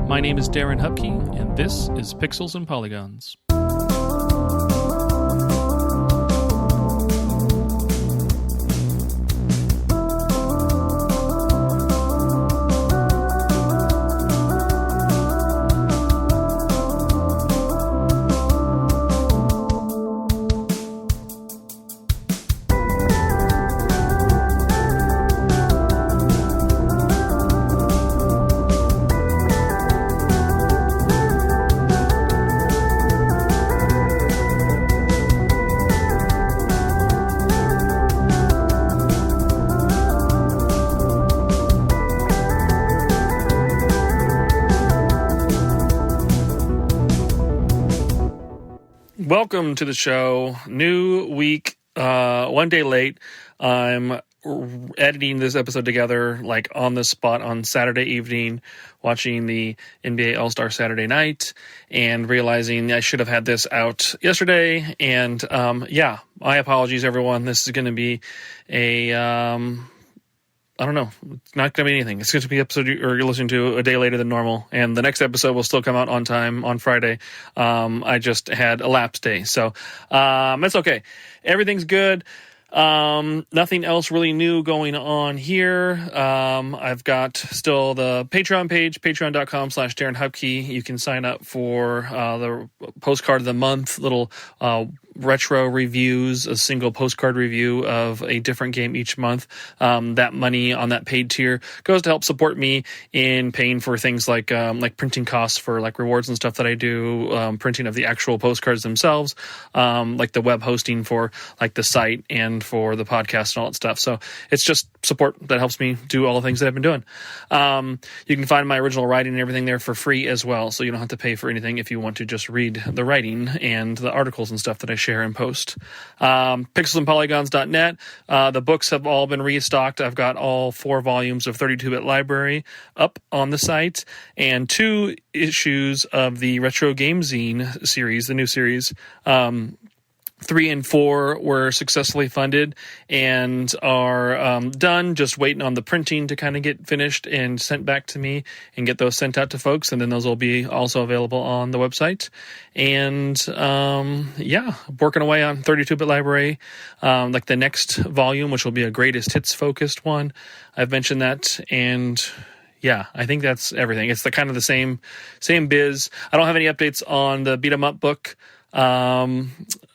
My name is Darren Hupke, and this is Pixels and Polygons. Welcome to the show. New week, one day late. I'm editing this episode together like on the spot on Saturday evening, watching the NBA All-Star Saturday night and realizing I should have had this out yesterday. And my apologies, everyone. This is going to be I don't know. It's not going to be anything. It's going to be an episode you're listening to a day later than normal. And the next episode will still come out on time on Friday. I just had a lapse day. So it's okay. Everything's good. Nothing else really new going on here. I've got still the Patreon page, patreon.com/Darren Hupke. You can sign up for the postcard of the month, little retro reviews, a single postcard review of a different game each month. That money on that paid tier goes to help support me in paying for things like printing costs for like rewards and stuff that I do, printing of the actual postcards themselves, like the web hosting for like the site and for the podcast and all that stuff. So it's just support that helps me do all the things that I've been doing. You can find my original writing and everything there for free as well. So you don't have to pay for anything if you want to just read the writing and the articles and stuff that I share and post. Pixelsandpolygons.net. The books have all been restocked. I've got all 4 volumes of 32-bit library up on the site and 2 issues of the Retro Game Zine series, the new series. 3 and 4 were successfully funded and are done, just waiting on the printing to kind of get finished and sent back to me and get those sent out to folks, and then those will be also available on the website. And working away on 32-bit library, like the next volume, which will be a greatest hits focused one. I've mentioned that, and yeah, I think that's everything. It's the kind of the same biz. I don't have any updates on the beat 'em up book.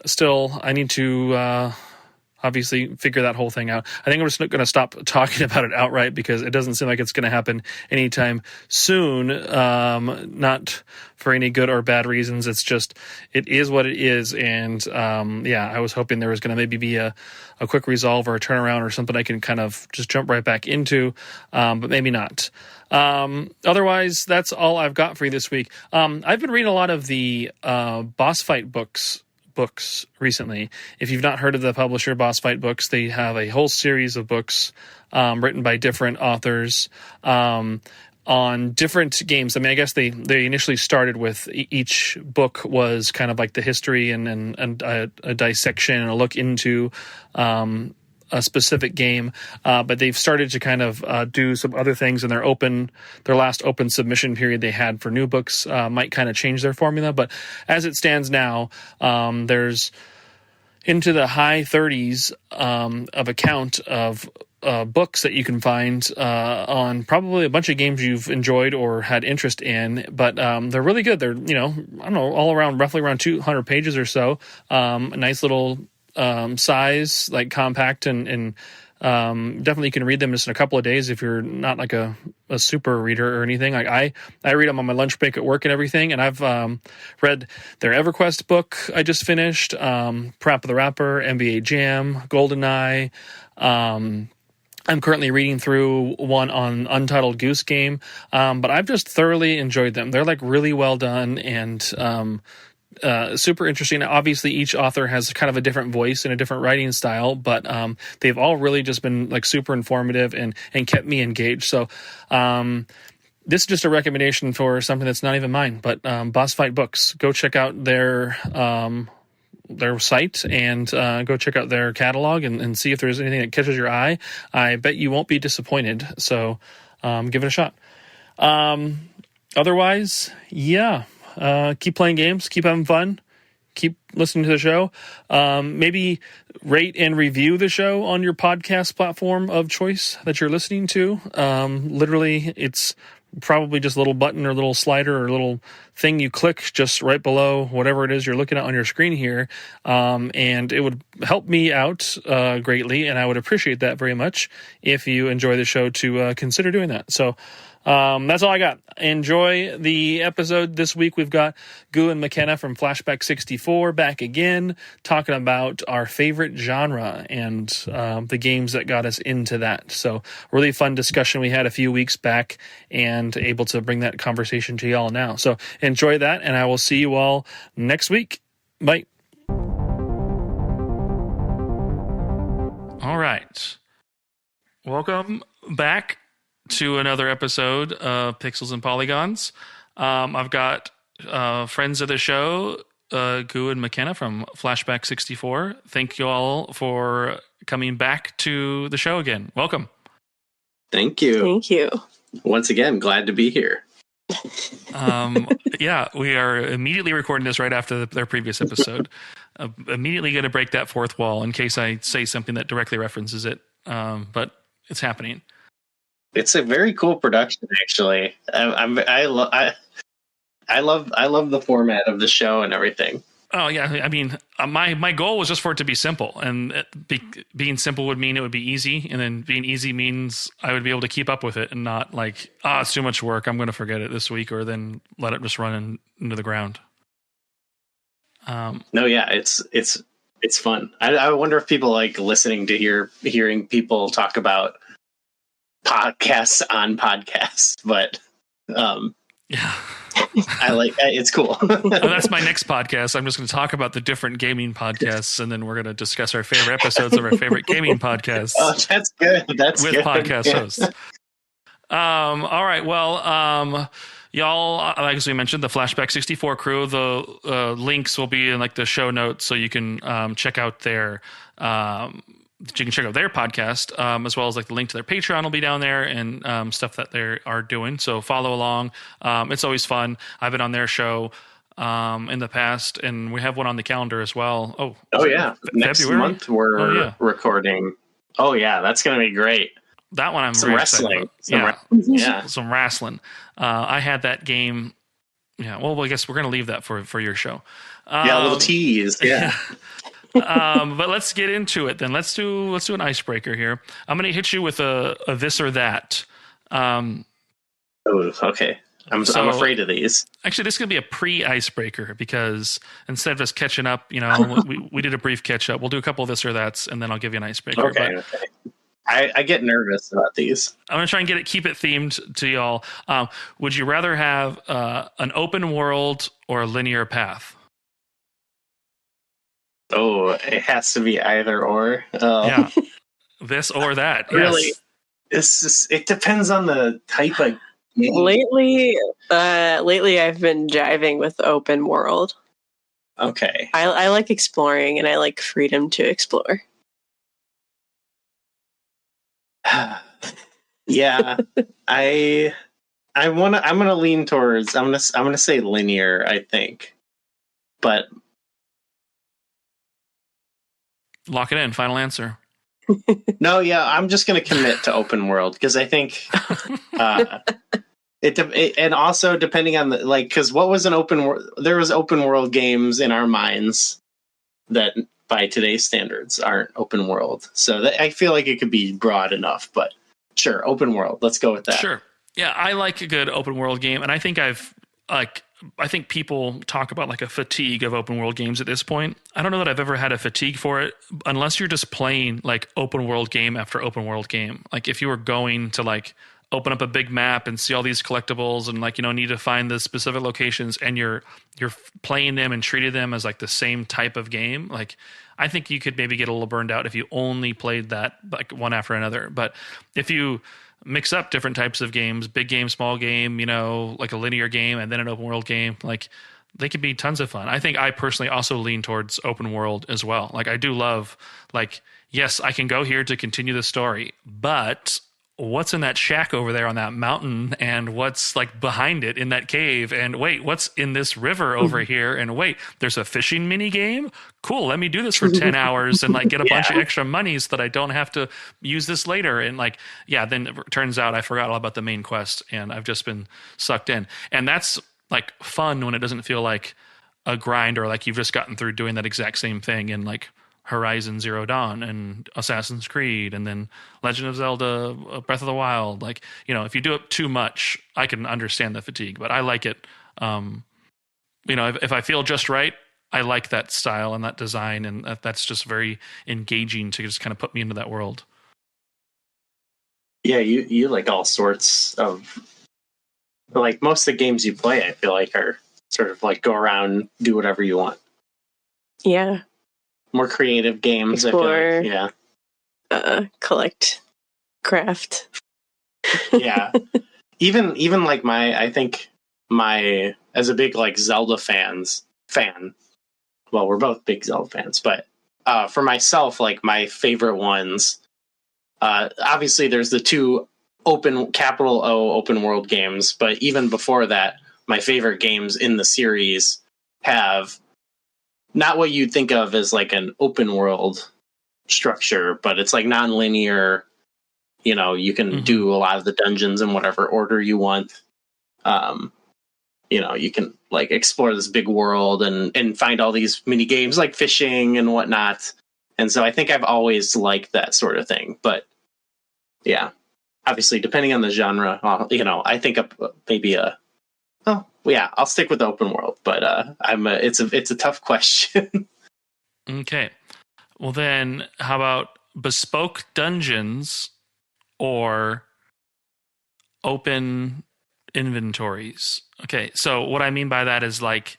Still, I need to obviously figure that whole thing out. I think I'm just going to stop talking about it outright because it doesn't seem like it's going to happen anytime soon. Not for any good or bad reasons. It's just, it is what it is. And I was hoping there was going to maybe be a quick resolve or a turnaround or something I can kind of just jump right back into, but maybe not. Otherwise, that's all I've got for you this week. I've been reading a lot of the boss fight books recently. If you've not heard of the publisher Boss Fight Books, they have a whole series of books written by different authors on different games. I mean, I guess they initially started with each book was kind of like the history and a dissection and a look into a specific game, but they've started to kind of do some other things, and their last open submission period they had for new books might kind of change their formula. But as it stands now, there's into the high 30s of a count of books that you can find on probably a bunch of games you've enjoyed or had interest in, but they're really good. They're, all around, roughly around 200 pages or so. A nice little size, like compact, and definitely you can read them just in a couple of days if you're not like a super reader or anything. Like I read them on my lunch break at work and everything, and I've read their EverQuest book I just finished, Parappa the Rapper, NBA Jam, GoldenEye. I'm currently reading through one on Untitled Goose Game, but I've just thoroughly enjoyed them. They're like really well done and super interesting. Obviously, each author has kind of a different voice and a different writing style, but they've all really just been like super informative and kept me engaged. So this is just a recommendation for something that's not even mine, but Boss Fight Books. Go check out their site and go check out their catalog and see if there's anything that catches your eye. I bet you won't be disappointed. So give it a shot. otherwise, yeah, keep playing games, keep having fun, keep listening to the show. Maybe rate and review the show on your podcast platform of choice that you're listening to. Literally, it's probably just a little button or a little slider or a little thing you click just right below whatever it is you're looking at on your screen here. And it would help me out greatly, and I would appreciate that very much if you enjoy the show to consider doing that. So that's all I got. Enjoy the episode. This week we've got Gooey and McKenna from Flashback 64 back again, talking about our favorite genre and the games that got us into that. So really fun discussion we had a few weeks back, and able to bring that conversation to y'all now. So enjoy that, and I will see you all next week. Bye. All right. Welcome back to another episode of Pixels and Polygons. I've got friends of the show, Gooey and McKenna from Flashback 64. Thank you all for coming back to the show again. Welcome. Thank you. Thank you. Once again, glad to be here. Yeah, we are immediately recording this right after their previous episode. Immediately going to break that fourth wall in case I say something that directly references it. But it's happening. It's a very cool production, actually. I love the format of the show and everything. Oh yeah, I mean, my goal was just for it to be simple, and being simple would mean it would be easy, and then being easy means I would be able to keep up with it and not like, it's too much work, I'm going to forget it this week, or then let it just run into the ground. No, yeah, it's fun. I wonder if people like listening to hearing people talk about podcasts on podcasts, but yeah. It's cool. Well, that's my next podcast. I'm just going to talk about the different gaming podcasts, and then we're going to discuss our favorite episodes of our favorite gaming podcasts. Oh, that's good. That's with good. Podcast hosts. All right. Well, y'all, as we mentioned, the Flashback 64 crew. The links will be in like the show notes, so you can check out their. You can check out their podcast, as well as like the link to their Patreon will be down there, and stuff that they are doing. So follow along. It's always fun. I've been on their show in the past, and we have one on the calendar as well. Oh yeah, next February? month we're recording. Oh yeah, that's gonna be great. That one I'm some very wrestling. excited about. Some wrestling. I had that game. Yeah, well, I guess we're gonna leave that for your show. A little tease. Yeah. But let's get into it then. Let's do an icebreaker here. I'm going to hit you with a this or that. Okay. I'm afraid of these. Actually, this is going to be a pre-icebreaker, because instead of just catching up, we did a brief catch up. We'll do a couple of this or that's, and then I'll give you an icebreaker. Okay. I get nervous about these. I'm going to try and keep it themed to y'all. Would you rather have an open world or a linear path? Oh, it has to be either or. Yeah, this or that. Really, yes. It depends on the type of game. Lately, I've been jiving with open world. Okay. I like exploring, and I like freedom to explore. Yeah, I'm gonna lean towards. I'm gonna say linear. I think, but. Lock it in. Final answer. No, yeah, I'm just going to commit to open world, because I think and also depending on because what was an open world? There was open world games in our minds that by today's standards aren't open world. So I feel like it could be broad enough, but sure, open world. Let's go with that. Sure. Yeah, I like a good open world game, and I think I think people talk about like a fatigue of open world games at this point. I don't know that I've ever had a fatigue for it, unless you're just playing like open world game after open world game. Like if you were going to like open up a big map and see all these collectibles and like, need to find the specific locations, and you're playing them and treating them as like the same type of game. Like I think you could maybe get a little burned out if you only played that like one after another. But if you mix up different types of games, big game, small game, like a linear game and then an open world game, like they can be tons of fun. I think I personally also lean towards open world as well. Like I do love, like, yes, I can go here to continue the story, but what's in that shack over there on that mountain, and what's like behind it in that cave, and wait, what's in this river over here, and wait, there's a fishing mini game. Cool, let me do this for 10 hours and like get a bunch of extra money so that I don't have to use this later. And like, yeah, then it turns out I forgot all about the main quest and I've just been sucked in. And that's like fun when it doesn't feel like a grind, or like you've just gotten through doing that exact same thing in like Horizon Zero Dawn and Assassin's Creed and then Legend of Zelda, Breath of the Wild. Like, you know, if you do it too much, I can understand the fatigue, but I like it. You know, if I feel just right, I like that style and that design, and that's just very engaging to just kind of put me into that world. Yeah, you like all sorts of, like most of the games you play, I feel like are sort of like go around, do whatever you want. Yeah. More creative games. Explore, I feel like, yeah. Collect, craft. Yeah. Even like I think my, as a big like Zelda fan, well, we're both big Zelda fans, but for myself, like my favorite ones, obviously there's the two capital O open world games, but even before that, my favorite games in the series have not what you'd think of as like an open world structure, but it's like non-linear. You know, you can do a lot of the dungeons in whatever order you want. You know, you can like explore this big world and find all these mini games like fishing and whatnot. And so I think I've always liked that sort of thing. But yeah, obviously, depending on the genre, you know, I think maybe I'll stick with the open world. But it's a tough question. Okay. Well, then how about bespoke dungeons or open inventories? Okay, so what I mean by that is like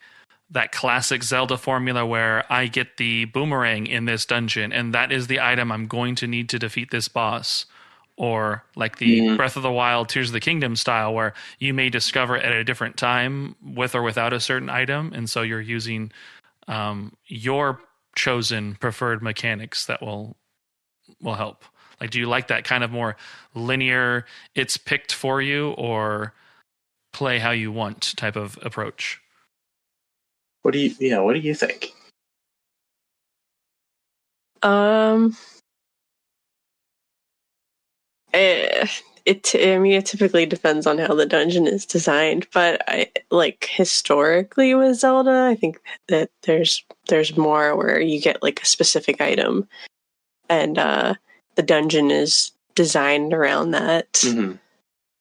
that classic Zelda formula where I get the boomerang in this dungeon and that is the item I'm going to need to defeat this boss. Or like the Breath of the Wild, Tears of the Kingdom style where you may discover it at a different time with or without a certain item, and so you're using your chosen preferred mechanics that will help. Like, do you like that kind of more linear, it's picked for you, or play how you want type of approach? What do you think? It typically depends on how the dungeon is designed, but I like historically with Zelda, I think that there's more where you get like a specific item, and the dungeon is designed around that, and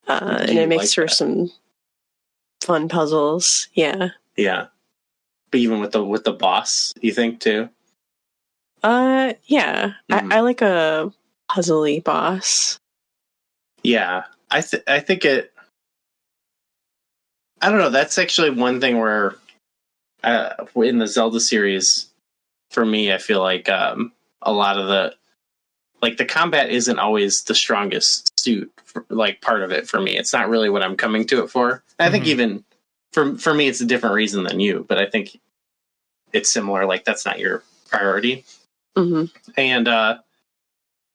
it makes for some fun puzzles. Yeah. But even with the boss, you think too? Yeah. I like a puzzly boss. Yeah, I think it. I don't know. That's actually one thing where, in the Zelda series, for me, I feel like a lot of the combat isn't always the strongest suit, like part of it for me. It's not really what I'm coming to it for. I think even for me, it's a different reason than you, but I think it's similar. Like that's not your priority, and I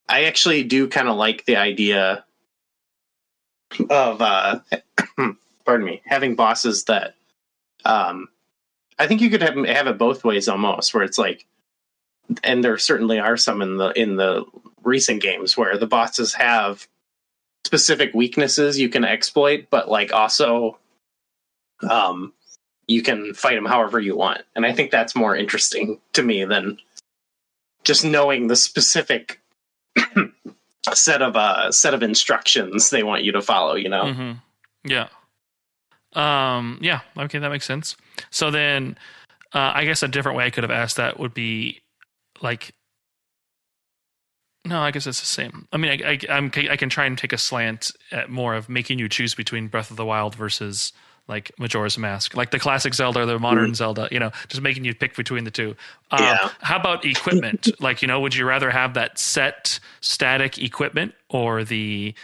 actually do kind of like the idea of pardon me, having bosses that I think you could have it both ways almost, where it's like, and there certainly are some in the recent games where the bosses have specific weaknesses you can exploit, but like also you can fight them however you want, and I think that's more interesting to me than just knowing the specific set of instructions they want you to follow, you know? Yeah. Yeah. Okay, that makes sense. So then, I guess a different way I could have asked that would be like, no, I guess it's the same. I mean, I can try and take a slant at more of making you choose between Breath of the Wild versus like Majora's Mask, like the classic Zelda or the modern Zelda, you know, just making you pick between the two. How about equipment? Like, you know, would you rather have that set static equipment or the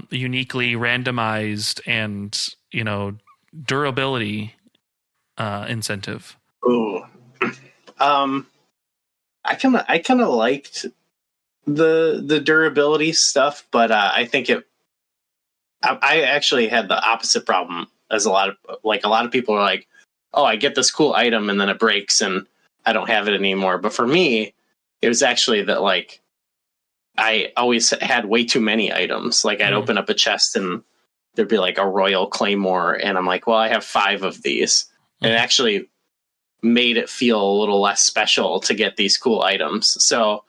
uniquely randomized and, you know, durability incentive? Ooh. I kind of liked the durability stuff, but I think I actually had the opposite problem as a lot of people are like, oh, I get this cool item and then it breaks and I don't have it anymore. But for me, it was actually that like I always had way too many items. Like I'd open up a chest and there'd be like a Royal Claymore, and I'm like, well, I have 5 of these. And it actually made it feel a little less special to get these cool items. So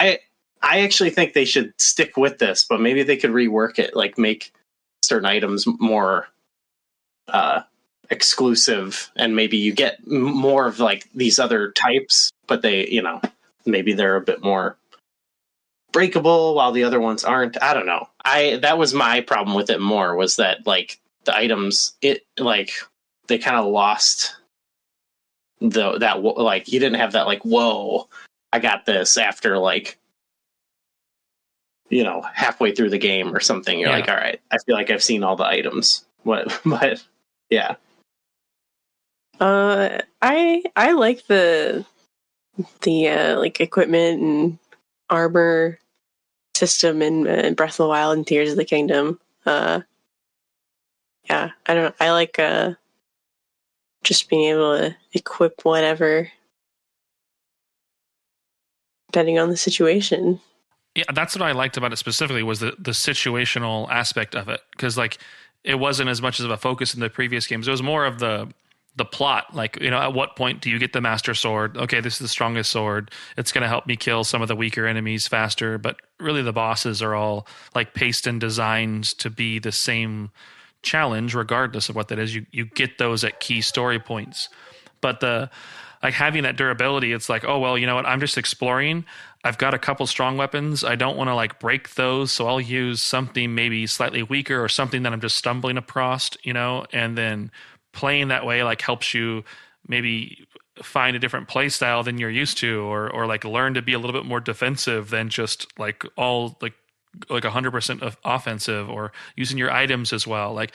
I actually think they should stick with this, but maybe they could rework it, like make certain items more exclusive, and maybe you get more of like these other types, but they, maybe they're a bit more breakable while the other ones aren't. I don't know. That was my problem with it more, was that like the items, it like they kind of lost that like you didn't have that like, whoa, I got this after like halfway through the game or something. You're like, all right, I feel like I've seen all the items. But yeah. I like the like equipment and armor system in Breath of the Wild and Tears of the Kingdom. I don't know. I like just being able to equip whatever depending on the situation. Yeah, that's what I liked about it specifically, was the situational aspect of it, because like it wasn't as much of a focus in the previous games. It was more of the plot. Like, at what point do you get the Master Sword? Okay, this is the strongest sword. It's going to help me kill some of the weaker enemies faster. But really, the bosses are all like paced and designed to be the same challenge, regardless of what that is. You get those at key story points. But like having that durability, it's like, oh well, you know what? I'm just exploring. I've got a couple strong weapons. I don't want to like break those, so I'll use something maybe slightly weaker or something that I'm just stumbling across, and then playing that way like helps you maybe find a different play style than you're used to, or like learn to be a little bit more defensive than just like all like 100% offensive, or using your items as well. Like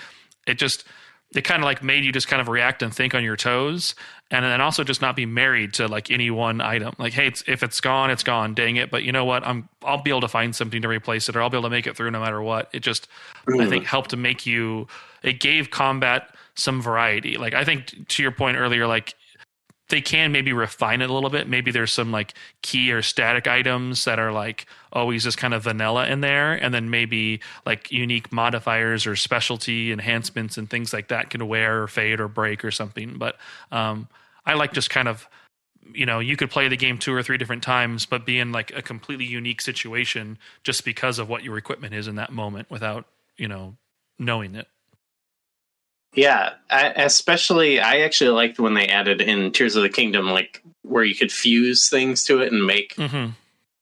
it kind of like made you just kind of react and think on your toes, and then also just not be married to like any one item. Like, hey, if it's gone, it's gone. Dang it! But you know what? I'll be able to find something to replace it, or I'll be able to make it through no matter what. It just I think helped to make you. It gave combat some variety. Like I think to your point earlier, like they can maybe refine it a little bit. Maybe there's some like key or static items that are like always just kind of vanilla in there. And then maybe like unique modifiers or specialty enhancements and things like that can wear or fade or break or something. But I like just kind of, you could play the game 2 or 3 different times, but be in like a completely unique situation just because of what your equipment is in that moment without, knowing it. Yeah, I actually liked when they added in Tears of the Kingdom, like where you could fuse things to it and make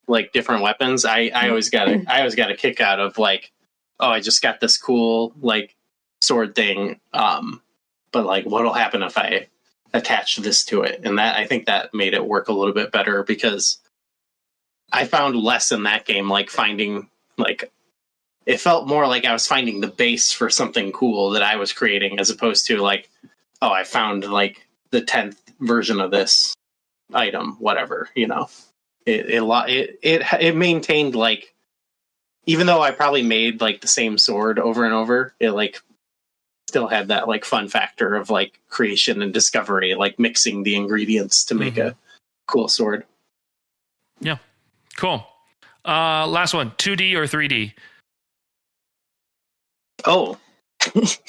like different weapons. I always got a kick out of like, oh, I just got this cool like sword thing, but like what'll happen if I attach this to it? And that I think that made it work a little bit better, because I found less in that game like finding like. It felt more like I was finding the base for something cool that I was creating, as opposed to like, oh, I found like the 10th version of this item, whatever, It maintained like, even though I probably made like the same sword over and over, it like still had that like fun factor of like creation and discovery, like mixing the ingredients to make a cool sword. Yeah, cool. Last one, 2D or 3D? Oh,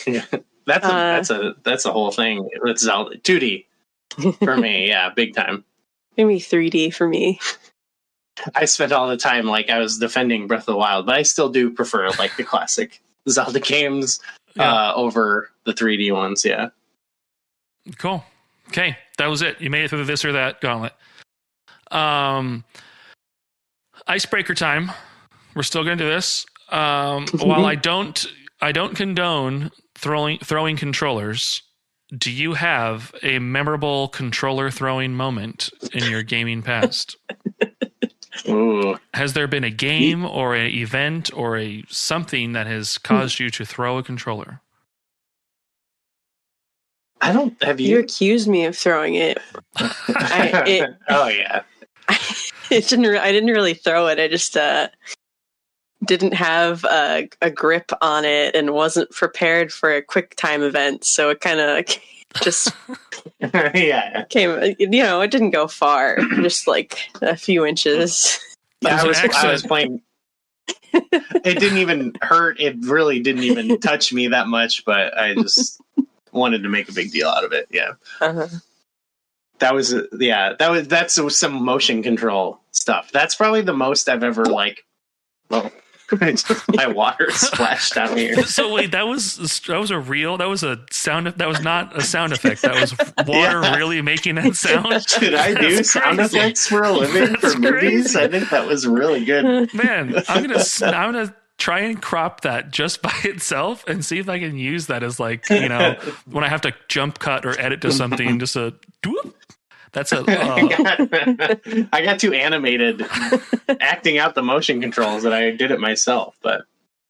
yeah. That's a whole thing. It's Zelda 2D for me. Yeah, big time. Maybe 3D for me. I spent all the time like I was defending Breath of the Wild, but I still do prefer like the classic Zelda games over the 3D ones. Yeah. Cool. Okay, that was it. You made it through the this or that gauntlet. Icebreaker time. We're still going to do this. While I don't condone throwing controllers, do you have a memorable controller throwing moment in your gaming past? Ooh. Has there been a game or an event or something that has caused you to throw a controller? I don't have you. You accused me of throwing it. Oh yeah. I didn't really throw it. I just didn't have a grip on it and wasn't prepared for a quick time event. So it kind of just came. It didn't go far, just like a few inches. Yeah, I was playing. It didn't even hurt. It really didn't even touch me that much, but I just wanted to make a big deal out of it. Yeah. Uh-huh. That's some motion control stuff. That's probably the most I've ever my water splashed down here. So wait, that was a sound. That was not a sound effect. That was water really making that sound. Did I do sound effects for a living for movies? I think that was really good. Man, I'm gonna try and crop that just by itself and see if I can use that as when I have to jump cut or edit to something, just a doop. That's I got too animated acting out the motion controls that I did it myself, but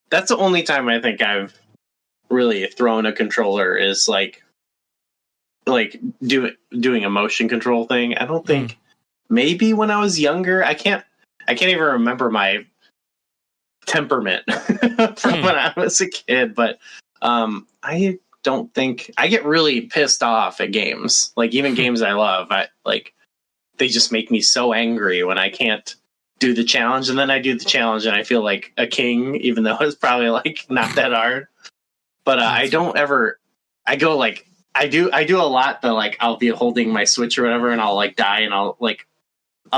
that's the only time I think I've really thrown a controller is doing a motion control thing. I don't think maybe when I was younger, I can't even remember my temperament from when I was a kid, but I don't think I get really pissed off at games, like even games I love. They just make me so angry when I can't do the challenge, and then I do the challenge and I feel like a king, even though it's probably not that hard. But I don't ever. I go I do a lot that I'll be holding my Switch or whatever, and I'll die, and I'll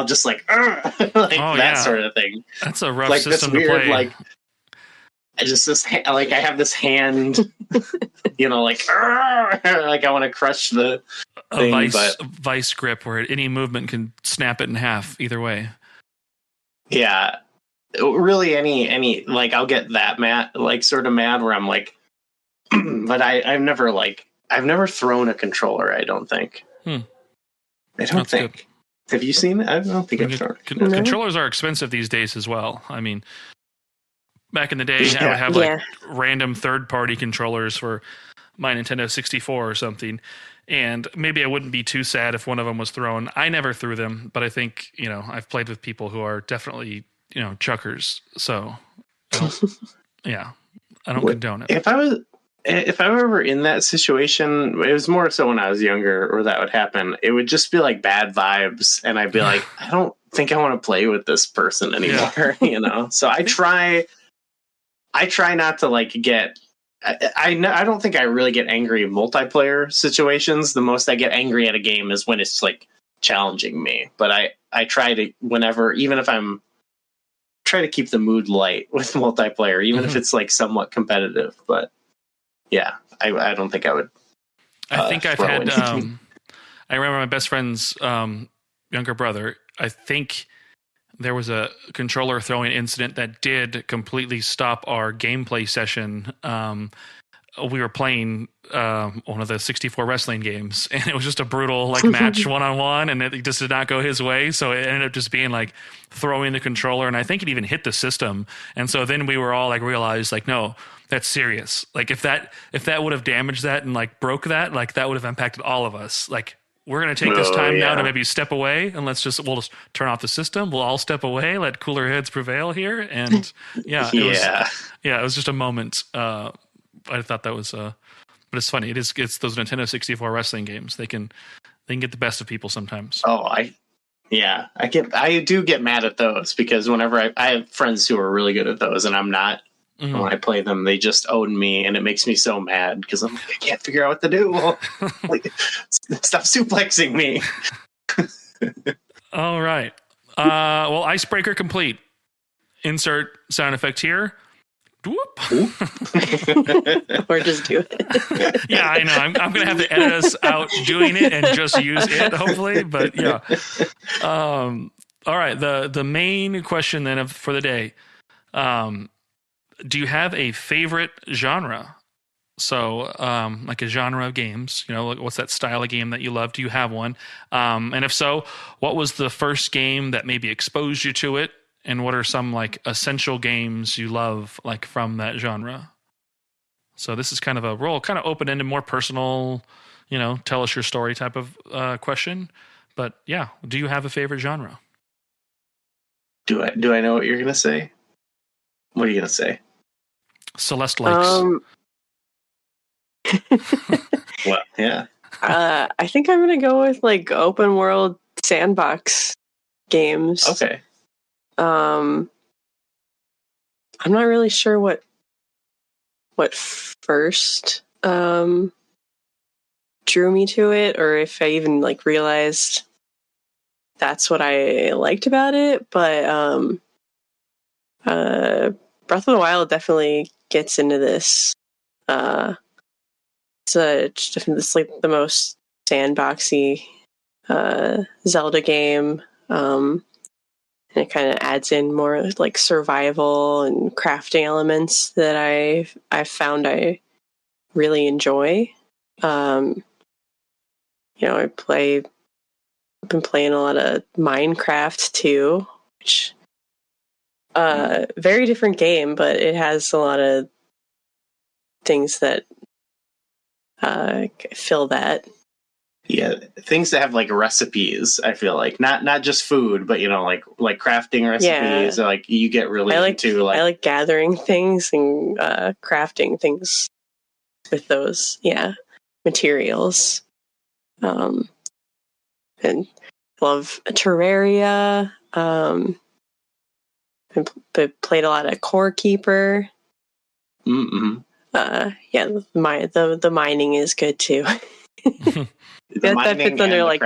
just that sort of thing. That's a rough system to play. I have this hand, I want to crush the thing, vice grip where any movement can snap it in half either way. Yeah, really any I'll get that mad, sort of mad where I'm but I've never thrown a controller. I don't think. I don't think. Good. Have you seen it? I don't think I've thrown it. Controllers are expensive these days as well. I mean, back in the day, I would have random third-party controllers for my Nintendo 64 or something, and maybe I wouldn't be too sad if one of them was thrown. I never threw them, but I think I've played with people who are definitely chuckers. So I don't condone it. If I were ever in that situation, it was more so when I was younger, or that would happen. It would just be bad vibes, and I'd be I don't think I want to play with this person anymore. So I try not to get. I don't think I really get angry in multiplayer situations. The most I get angry at a game is when it's challenging me. But I try to, whenever, even if I'm try to keep the mood light with multiplayer, even if it's somewhat competitive. But yeah, I don't think I would. I think I've had. I remember my best friend's younger brother. I think there was a controller throwing incident that did completely stop our gameplay session. We were playing one of the 64 wrestling games, and it was just a brutal match one-on-one, and it just did not go his way. So it ended up just being throwing the controller, and I think it even hit the system. And so then we were all realized no, that's serious. If that would have damaged that and broke that, that would have impacted all of us. We're going to take this time now to maybe step away, and we'll just turn off the system. We'll all step away, let cooler heads prevail here. And it was just a moment. I thought that was, but it's funny. It's those Nintendo 64 wrestling games. They can get the best of people sometimes. Oh, I do get mad at those, because whenever I have friends who are really good at those and I'm not, when I play them, they just own me, and it makes me so mad because I'm I can't figure out what to do. Stop suplexing me. All right. Well, icebreaker complete. Insert sound effect here. Whoop. Or just do it. Yeah, I know. I'm going to have to edit us out doing it and just use it, hopefully. But yeah. All right. The main question then for the day. Do you have a favorite genre? So, a genre of games, what's that style of game that you love? Do you have one? And if so, what was the first game that maybe exposed you to it? And what are some essential games you love from that genre? So this is kind of a kind of open-ended, more personal, tell us your story type of question. But yeah, do you have a favorite genre? Do I know what you're gonna say? What are you gonna say? Celeste Lakes. Well, yeah. I think I'm gonna go with like open world sandbox games. Okay. I'm not really sure what first drew me to it, or if I even like realized that's what I liked about it. But Breath of the Wild definitely gets into this. It's definitely like the most sandboxy Zelda game. And it kind of adds in more like survival and crafting elements that I've found I really enjoy. I've been playing a lot of Minecraft too, which very different game, but it has a lot of things that fill that. Yeah, things that have like recipes. I feel like not just food, but like crafting recipes. Yeah. Like you get really into like I like gathering things and crafting things with those materials. And love Terraria. Played a lot of Core Keeper. Mm-hmm. The mining is good too. That fits under like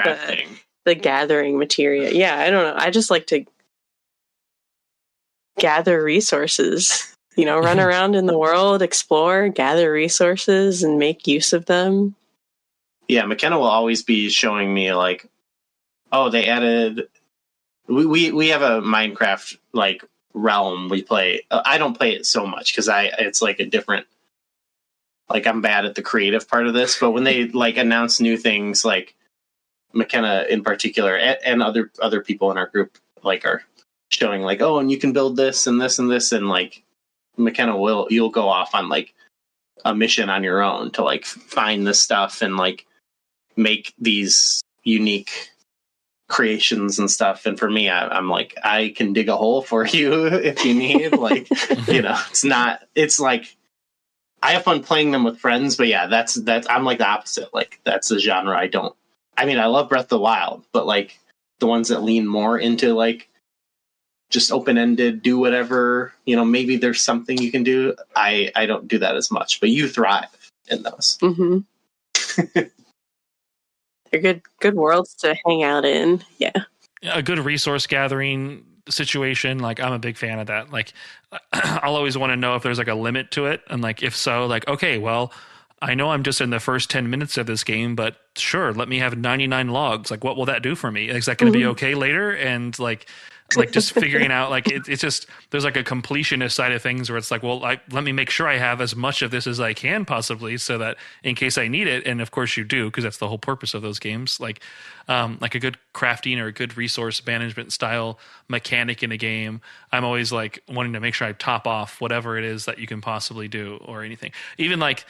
the gathering material. Yeah, I don't know. I just like to gather resources. Run around in the world, explore, gather resources, and make use of them. Yeah, McKenna will always be showing me like, oh, they added. We have a Minecraft like realm we play. I don't play it so much because it's like a different. Like I'm bad at the creative part of this, but when they like announce new things, like McKenna in particular, and other people in our group like are showing like, oh, and you can build this and this and this, and like McKenna you'll go off on like a mission on your own to like find this stuff and like make these unique creations and stuff. And for me, I'm like, I can dig a hole for you if you need. Like, it's like. I have fun playing them with friends, but yeah, that's I'm like the opposite. Like that's a genre I don't. I mean, I love Breath of the Wild, but like the ones that lean more into like just open-ended, do whatever. Maybe there's something you can do. I don't do that as much, but you thrive in those. Mm-hmm. They're good worlds to hang out in. Yeah, a good resource gathering situation, like I'm a big fan of that. Like I'll always want to know if there's like a limit to it, and like if so, like okay, well I know I'm just in the first 10 minutes of this game, but sure, let me have 99 logs. Like what will that do for me? Is that going to be okay later? And like just figuring out like it's just there's like a completionist side of things where it's like, well, let me make sure I have as much of this as I can possibly, so that in case I need it, and of course you do, because that's the whole purpose of those games. Like a good crafting or a good resource management style mechanic in a game, I'm always like wanting to make sure I top off whatever it is that you can possibly do or anything. Even like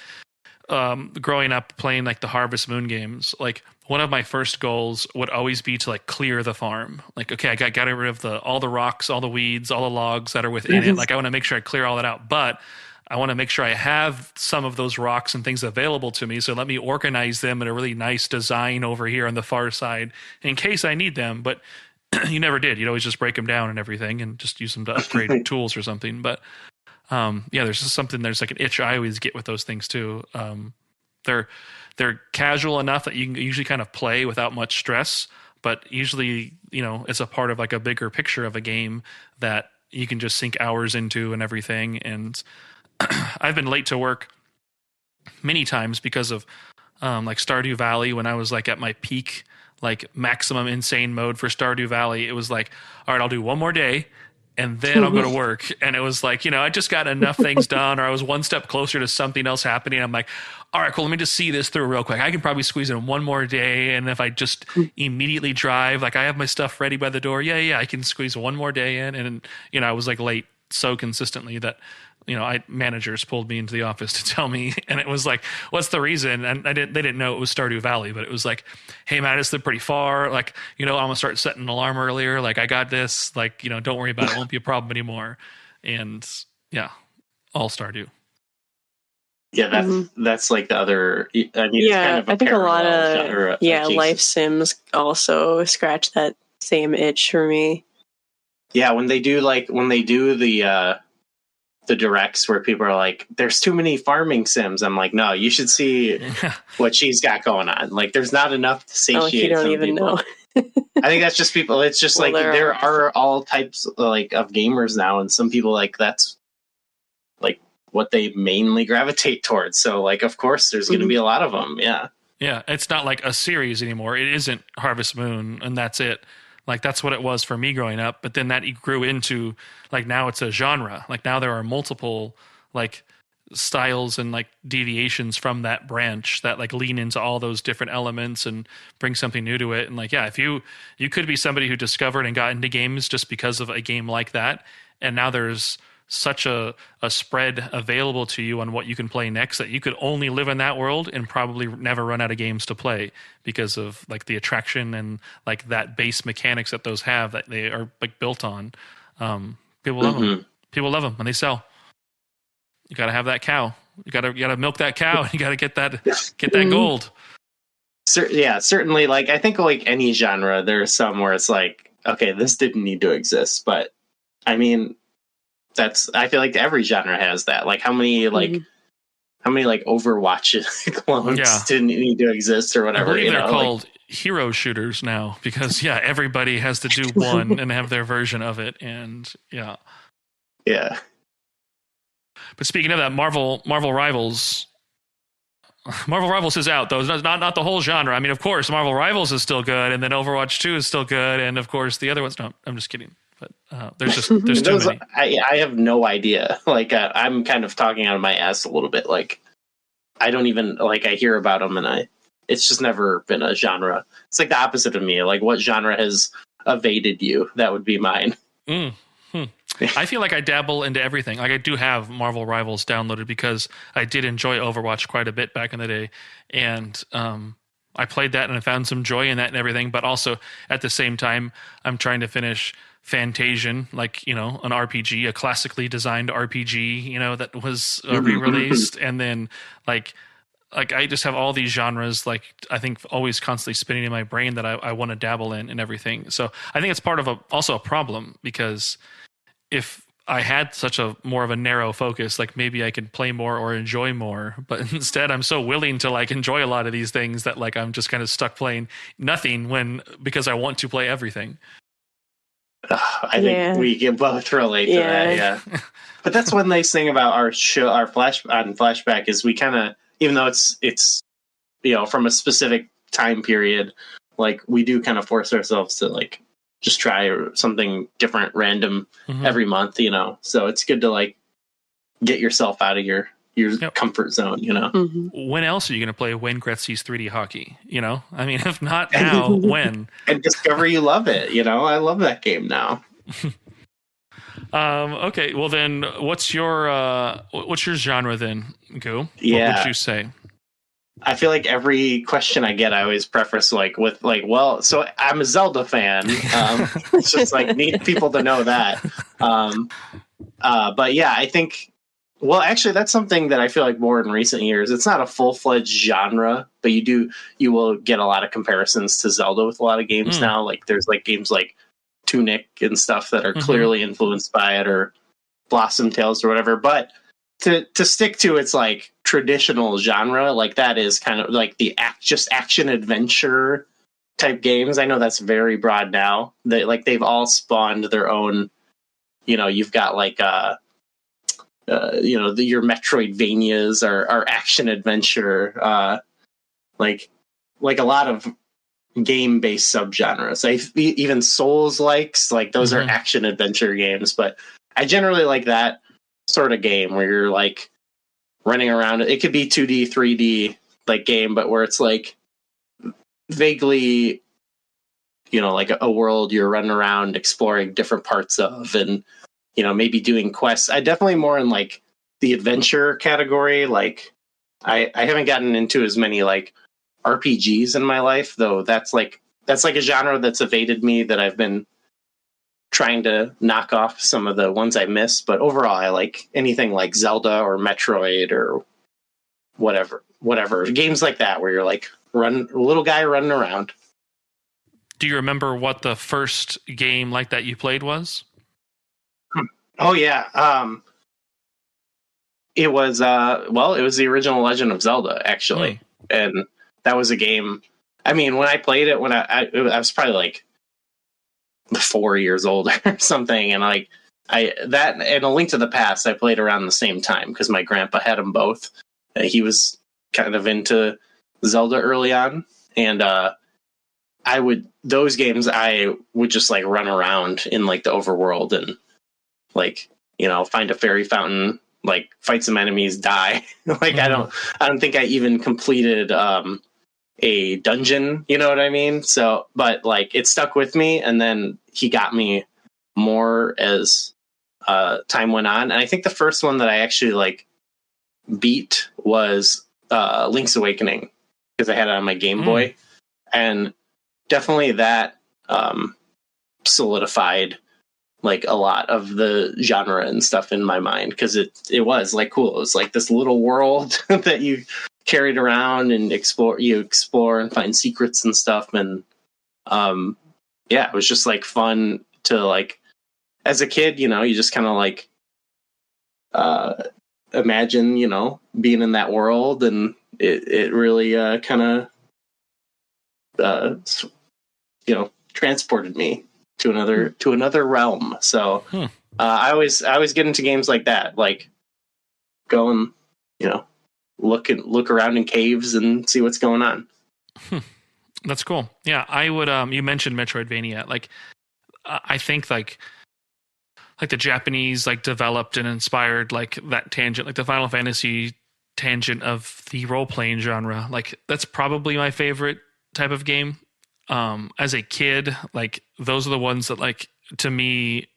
growing up playing like the Harvest Moon games, like one of my first goals would always be to like clear the farm. Like, okay, I got rid of all the rocks, all the weeds, all the logs that are within it. Like I want to make sure I clear all that out, but I want to make sure I have some of those rocks and things available to me. So let me organize them in a really nice design over here on the far side in case I need them. But you never did. You'd always just break them down and everything and just use them to upgrade tools or something. But there's just something, there's like an itch I always get with those things too. They're casual enough that you can usually kind of play without much stress, but usually, it's a part of like a bigger picture of a game that you can just sink hours into and everything. And I've been late to work many times because of like Stardew Valley. When I was like at my peak, like maximum insane mode for Stardew Valley, it was like, all right, I'll do one more day and then I'll go to work. And it was like, I just got enough things done, or I was one step closer to something else happening. I'm like, all right, cool, let me just see this through real quick. I can probably squeeze in one more day. And if I just immediately drive, like I have my stuff ready by the door. Yeah, I can squeeze one more day in. And, I was like late so consistently that managers pulled me into the office to tell me, and it was like, what's the reason? And they didn't know it was Stardew Valley, but it was like, hey man, I just live pretty far. Like, I'm gonna start setting an alarm earlier. Like, I got this. Like, don't worry about it. It won't be a problem anymore. And yeah, all Stardew. Yeah, that's like the other. I mean, it's kind of I think a lot of genre, life sims also scratch that same itch for me. Yeah, when they do the directs where people are like, "There's too many farming sims," I'm like, "No, you should see what she's got going on. Like, there's not enough to satiate." You don't even people. know. I think that's just people. It's just like there are all types like of gamers now, and some people like that's like what they mainly gravitate towards. So like, of course, there's going to be a lot of them. Yeah. Yeah, it's not like a series anymore. It isn't Harvest Moon, and that's it. Like, that's what it was for me growing up. But then that grew into, like, now it's a genre. Like, now there are multiple, like, styles and, like, deviations from that branch that, like, lean into all those different elements and bring something new to it. And, like, yeah, if you could be somebody who discovered and got into games just because of a game like that, and now there's such a spread available to you on what you can play next that you could only live in that world and probably never run out of games to play because of like the attraction and like that base mechanics that those have that they are like built on. People love them. People love them and they sell. You got to have that cow. You got to milk that cow. And you got to get that gold. Yeah, certainly. Like, I think like any genre, there's some where it's like, okay, this didn't need to exist, but I mean, I feel like every genre has that. Like how many Overwatch clones didn't need to exist or whatever. I believe they're called hero shooters now because everybody has to do one and have their version of it. And yeah. But speaking of that, Marvel Rivals is out though. It's not the whole genre. I mean, of course, Marvel Rivals is still good, and then Overwatch 2 is still good, and of course the other ones. No, I'm just kidding. But there's too many. I have no idea. Like I'm kind of talking out of my ass a little bit. Like I don't even like I hear about them and it's just never been a genre. It's like the opposite of me. Like what genre has evaded you? That would be mine. I feel like I dabble into everything. Like I do have Marvel Rivals downloaded because I did enjoy Overwatch quite a bit back in the day, and I played that and I found some joy in that and everything. But also at the same time, I'm trying to finish Fantasian, like, an RPG, a classically designed RPG, that was re-released. And then like I just have all these genres, like I think always constantly spinning in my brain that I want to dabble in and everything. So I think it's part of also a problem, because if I had such a more of a narrow focus, like maybe I could play more or enjoy more, but instead I'm so willing to like enjoy a lot of these things that like I'm just kind of stuck playing nothing because I want to play everything. I think we can both relate to that. Yeah. But that's one nice thing about our show, our Flashback, is we kind of, even though it's from a specific time period, like we do kind of force ourselves to like just try something different, random every month, so it's good to like get yourself out of your comfort zone, When else are you going to play Wayne Gretzky's 3D hockey? I mean, if not now, when? And discover you love it. I love that game now. Okay, well then, what's your genre then, Goo? Yeah. What would you say? I feel like every question I get, I always preface with well, so I'm a Zelda fan. It's just like need people to know that. But yeah, I think. Well, actually, that's something that I feel like more in recent years. It's not a full-fledged genre, but you will get a lot of comparisons to Zelda with a lot of games now. Like there's like games like Tunic and stuff that are clearly influenced by it, or Blossom Tales or whatever. But to stick to its like traditional genre, like that is kind of like the just action adventure type games. I know that's very broad now. They've all spawned their own. You've got like your Metroidvanias are action adventure, like a lot of game-based subgenres. Even Souls likes like those are action adventure games, but I generally like that sort of game where you're like running around. It could be 2D, 3D like game, but where it's like vaguely, like a world you're running around exploring different parts of, and maybe doing quests. I definitely more in like the adventure category. Like I haven't gotten into as many like RPGs in my life, though. That's like a genre that's evaded me, that I've been trying to knock off some of the ones I missed. But overall, I like anything like Zelda or Metroid or whatever games like that, where you're like little guy running around. Do you remember what the first game like that you played was? Oh yeah. It was it was the original Legend of Zelda, actually. And that was a game. I mean, when I played it, when I was probably like 4 years old or something, and like that and A Link to the Past I played around the same time because my grandpa had them both. He was kind of into Zelda early on, and those games I would just like run around in like the overworld and like, you know, find a fairy fountain, like fight some enemies, die. Like I don't think I even completed a dungeon, you know what I mean? So, but like it stuck with me, and then he got me more as time went on. And I think the first one that I actually like beat was Link's Awakening, because I had it on my Game Boy, and definitely that solidified like a lot of the genre and stuff in my mind, because it was like cool. It was like this little world that you carried around and explore and find secrets and stuff. And yeah, it was just like fun to like, as a kid, you know, you just kind of like imagine, you know, being in that world, and it really kind of you know, transported me to another realm. So I always get into games like that, like go and, you know, look around in caves and see what's going on. That's cool. Yeah, I would. You mentioned Metroidvania. Like, I think like the Japanese like developed and inspired like that tangent, like the Final Fantasy tangent of the role playing genre. Like that's probably my favorite type of game. As a kid, like those are the ones that like to me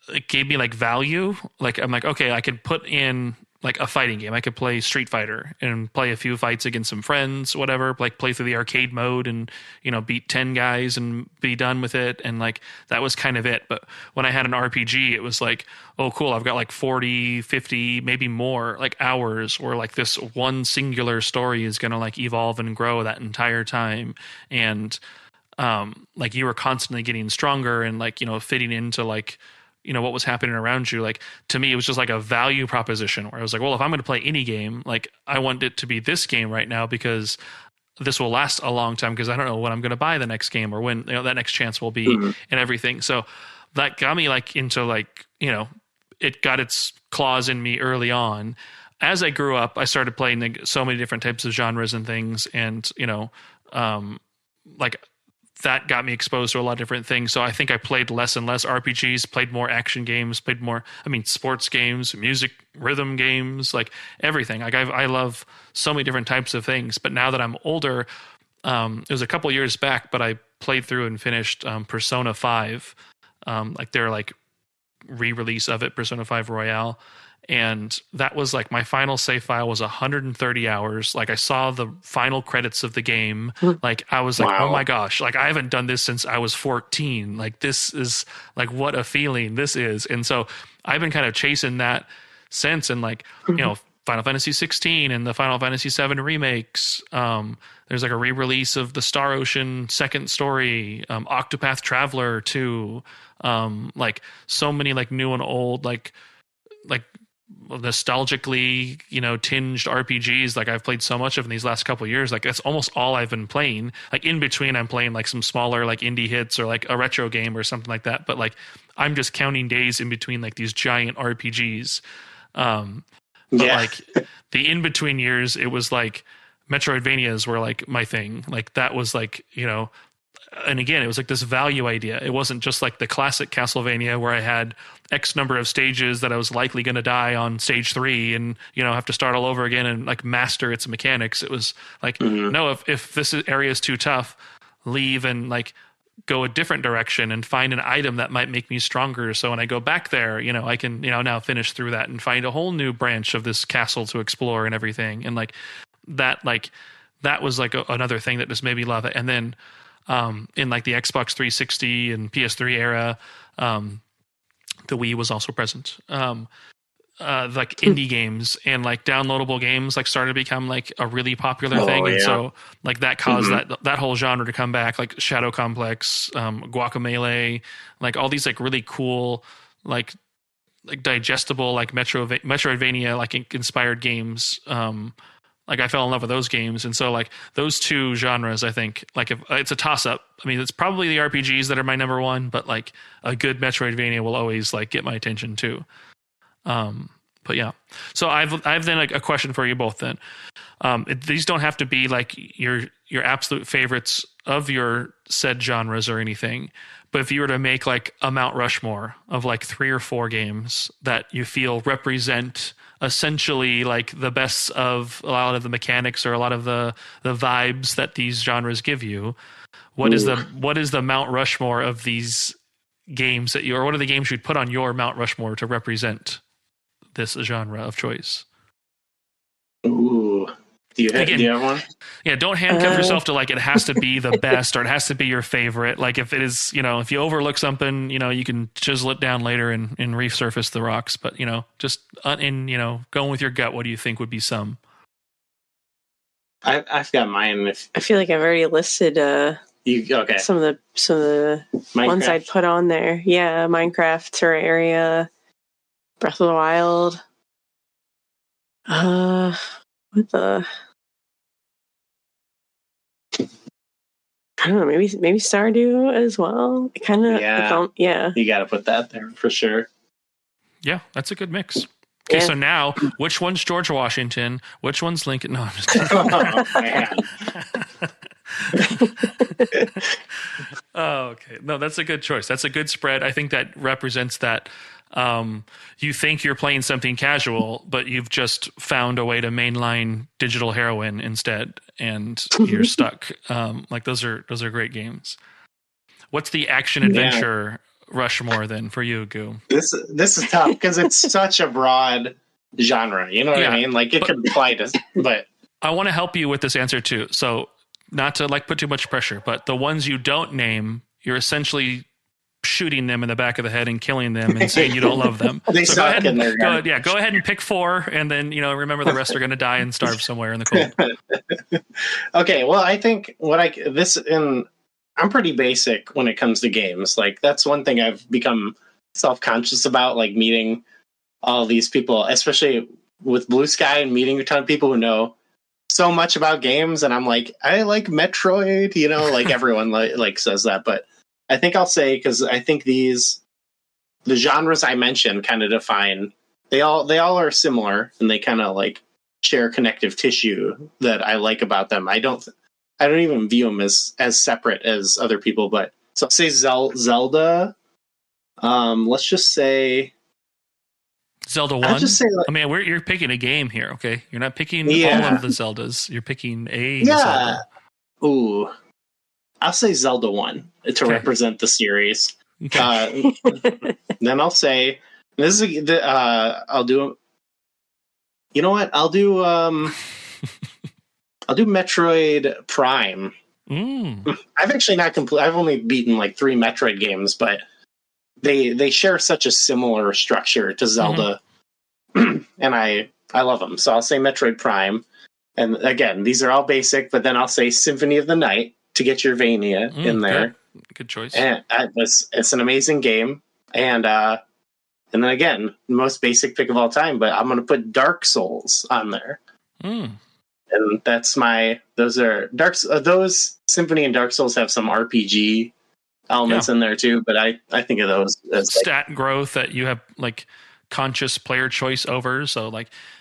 it gave me like value. Like I'm like, okay, I could put in like a fighting game. I could play Street Fighter and play a few fights against some friends, whatever, like play through the arcade mode and, you know, beat 10 guys and be done with it. And like, that was kind of it. But when I had an RPG, it was like, oh, cool. I've got like 40, 50, maybe more like hours where like this one singular story is going to like evolve and grow that entire time. And like you were constantly getting stronger and like, you know, fitting into like, you know, what was happening around you. Like to me, it was just like a value proposition where I was like, well, if I'm going to play any game, like I want it to be this game right now because this will last a long time, because I don't know when I'm going to buy the next game or when, you know, that next chance will be and everything. So that got me like into like, you know, it got its claws in me early on. As I grew up, I started playing like so many different types of genres and things. And, you know, like that got me exposed to a lot of different things. So I think I played less and less RPGs, played more action games, played more, sports games, music, rhythm games, like everything. Like I love so many different types of things. But now that I'm older, it was a couple years back, but I played through and finished Persona 5, like their like re-release of it, Persona 5 Royale. And that was like my final save file was 130 hours. Like I saw the final credits of the game. Like I was like, wow. Oh my gosh, like I haven't done this since I was 14. Like this is like what a feeling this is. And so I've been kind of chasing that since. And like, you know, Final Fantasy 16 and the Final Fantasy 7 remakes. There's like a re-release of the Star Ocean second story, Octopath Traveler 2, like so many like new and old, like nostalgically, you know, tinged RPGs. Like I've played so much of in these last couple of years. Like that's almost all I've been playing. Like in between, I'm playing like some smaller like indie hits or like a retro game or something like that. But like I'm just counting days in between like these giant RPGs. But like the in between years, it was like Metroidvanias were like my thing. Like that was like, you know. And again, it was like this value idea. It wasn't just like the classic Castlevania where I had X number of stages that I was likely going to die on stage 3 and, you know, have to start all over again and like master its mechanics. It was like, no, if this area is too tough, leave and like go a different direction and find an item that might make me stronger. So when I go back there, I can, now finish through that and find a whole new branch of this castle to explore and everything. And that was another thing that just made me love it. And then in the Xbox 360 and PS3 era, the Wii was also present. Indie games and downloadable games started to become a really popular thing. Yeah. And so that caused that whole genre to come back, Shadow Complex, Guacamelee, all these really cool, digestible, Metroidvania, inspired games. I fell in love with those games. And so those two genres, I think if it's a toss up, I mean, it's probably the RPGs that are my number one, but a good Metroidvania will always get my attention too. But yeah, so I've then a question for you both then. These don't have to be your absolute favorites of your said genres or anything, but if you were to make a Mount Rushmore of 3 or 4 games that you feel represent essentially the best of a lot of the mechanics or a lot of the vibes that these genres give you, what is the Mount Rushmore of these games or what are the games you'd put on your Mount Rushmore to represent this genre of choice? Ooh. Do you have one? Yeah, don't handcuff yourself to it has to be the best or it has to be your favorite. If it is, if you overlook something, you can chisel it down later and resurface the rocks. But, just going with your gut, what do you think would be some? I've got mine. I feel like I've already listed okay. some of the ones I'd put on there. Yeah, Minecraft, Terraria, Breath of the Wild. What the? I don't know. Maybe Stardew as well. Kind of. Yeah. You got to put that there for sure. Yeah, that's a good mix. Okay, so now, which one's George Washington? Which one's Lincoln? No, I'm just kidding. Oh, man. Oh, okay. No, that's a good choice. That's a good spread. I think that represents that you think you're playing something casual, but you've just found a way to mainline digital heroin instead, and you're stuck. Those are great games. What's the action adventure Rushmore then for you, Goo? This is tough because it's such a broad genre. You know what I mean? It could apply to, but I want to help you with this answer too. So not to put too much pressure, but the ones you don't name, you're essentially shooting them in the back of the head and killing them and saying you don't love them. They suck in their go ahead and pick 4 and then remember the rest are going to die and starve somewhere in the cold. Okay, well I think I'm pretty basic when it comes to games. That's one thing I've become self-conscious about, meeting all these people, especially with Blue Sky and meeting a ton of people who know so much about games. And I'm I like Metroid, everyone says that. But I think I'll say, because I think the genres I mentioned kind of define, they all are similar and they kind of share connective tissue that I like about them. I don't even view them as separate as other people, but so I'll say Zelda. Let's just say Zelda 1. I'll just say you're picking a game here, okay? You're not picking all of the Zeldas. You're picking a Zelda. Ooh, I'll say Zelda 1 to represent the series. Okay. Then I'll say this is I'll do. You know what? I'll do Metroid Prime. I've actually not I've only beaten 3 Metroid games, but they share such a similar structure to Zelda, and I love them. So I'll say Metroid Prime, and again, these are all basic. But then I'll say Symphony of the Night to get your Vania in there. Good choice. And it's an amazing game, and then again, the most basic pick of all time. But I'm going to put Dark Souls on there. And that's those Symphony and Dark Souls have some RPG elements in there too, but I think of those as stat growth that you have conscious player choice over. So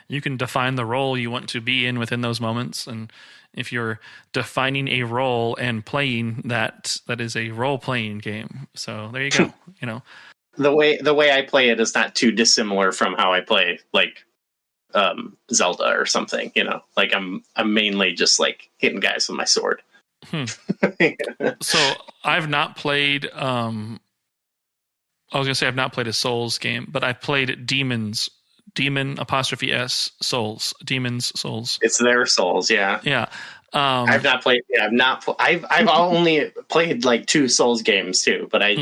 you can define the role you want to be in within those moments. And if you're defining a role and playing that is a role playing game. So there you go. The way I play it is not too dissimilar from how I play Zelda or something, I'm mainly just hitting guys with my sword. So I've not played. I was gonna say I've not played a Souls game, but I've played Demon apostrophe S Souls. Demon's Souls. It's their Souls, yeah. Yeah. I've not played. Yeah, I've only played like 2 Souls games too, but I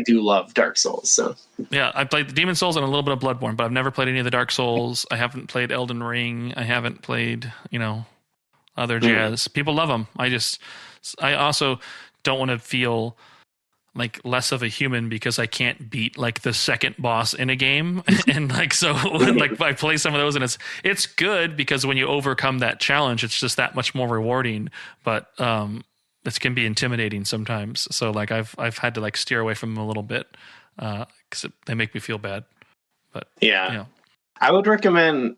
do love Dark Souls. So yeah, I played the Demon Souls and a little bit of Bloodborne, but I've never played any of the Dark Souls. I haven't played Elden Ring. I haven't played other jazz. People love them. I also don't want to feel like less of a human because I can't beat like the second boss in a game. And like, so like I play some of those and it's good because when you overcome that challenge, it's just that much more rewarding, but, it can be intimidating sometimes. So like I've had to like steer away from them a little bit, cause they make me feel bad, but yeah. I would recommend,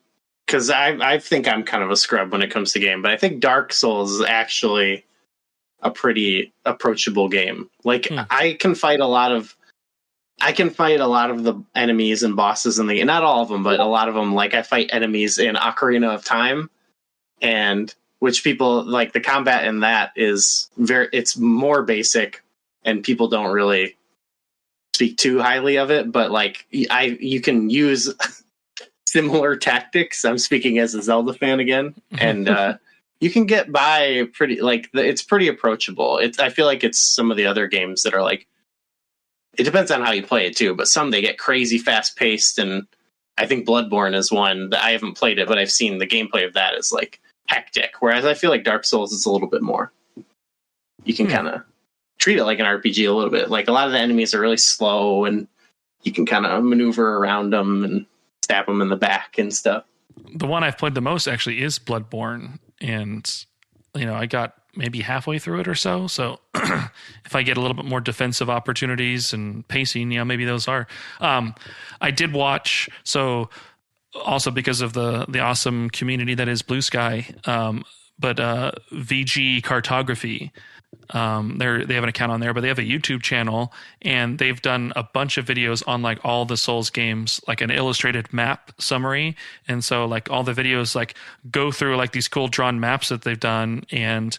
cause I think I'm kind of a scrub when it comes to game, but I think Dark Souls is actually a pretty approachable game. Like I can fight a lot of the enemies and bosses in the game. Not all of them, but a lot of them. Like I fight enemies in Ocarina of Time, and which people like the combat in that is it's more basic, and people don't really speak too highly of it. But like you can use similar tactics. I'm speaking as a Zelda fan again, and you can get by pretty, like, it's pretty approachable. I feel like it's some of the other games that are like, it depends on how you play it too, but some they get crazy fast paced, and I think Bloodborne is one that I haven't played it, but I've seen the gameplay of that is like hectic. Whereas I feel like Dark Souls is a little bit more, you can kind of treat it like an RPG a little bit. Like a lot of the enemies are really slow, and you can kind of maneuver around them and stab them in the back and stuff. The one I've played the most actually is Bloodborne. And, I got maybe halfway through it or so. So if I get a little bit more defensive opportunities and pacing, maybe those are. I did watch, so also because of the awesome community that is Blue Sky, but VG Cartography, they have an account on there, but they have a YouTube channel, and they've done a bunch of videos on like all the Souls games, like an illustrated map summary. And so like all the videos like go through like these cool drawn maps that they've done, and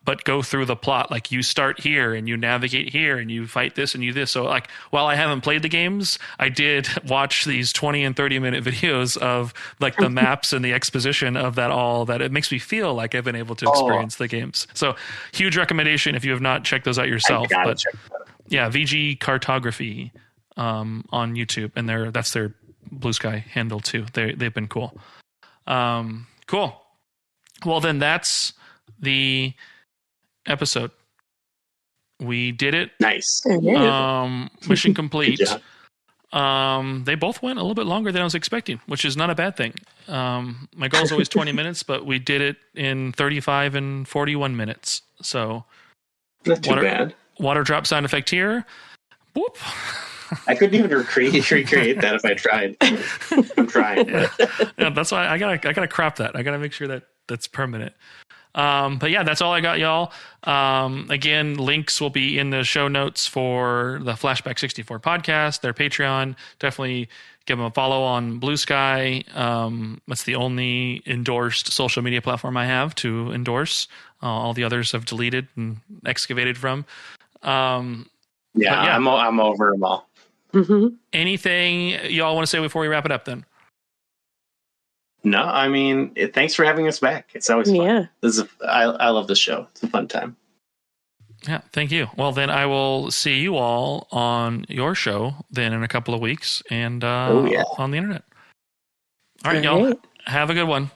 but go through the plot. Like you start here and you navigate here and you fight this and you this. So like while I haven't played the games, I did watch these 20 and 30-minute videos of like the maps and the exposition of that it makes me feel like I've been able to experience the games. So huge recommendation if you have not checked those out yourself. But yeah, VG Cartography on YouTube, and that's their Blue Sky handle too. They've been cool. Cool. Well, then that's the episode. We did it. Nice. Mission complete. They both went a little bit longer than I was expecting, which is not a bad thing. My goal is always 20 minutes, but we did it in 35 and 41 minutes. So not too bad. Water drop sound effect here. Whoop. I couldn't even recreate that if I tried. I'm trying. Yeah, that's why I gotta crop that. I gotta make sure that's permanent. But yeah, that's all I got, y'all. Again, links will be in the show notes for the Flashback 64 podcast, their Patreon. Definitely give them a follow on Blue Sky. That's the only endorsed social media platform I have to endorse. All the others have deleted and excavated from. Yeah, I'm over them all. Mm-hmm. Anything y'all want to say before we wrap it up then? No, I mean, thanks for having us back. It's always fun. Yeah. I love this show. It's a fun time. Yeah, thank you. Well, then I will see you all on your show then in a couple of weeks and on the internet. All right, y'all. Have a good one.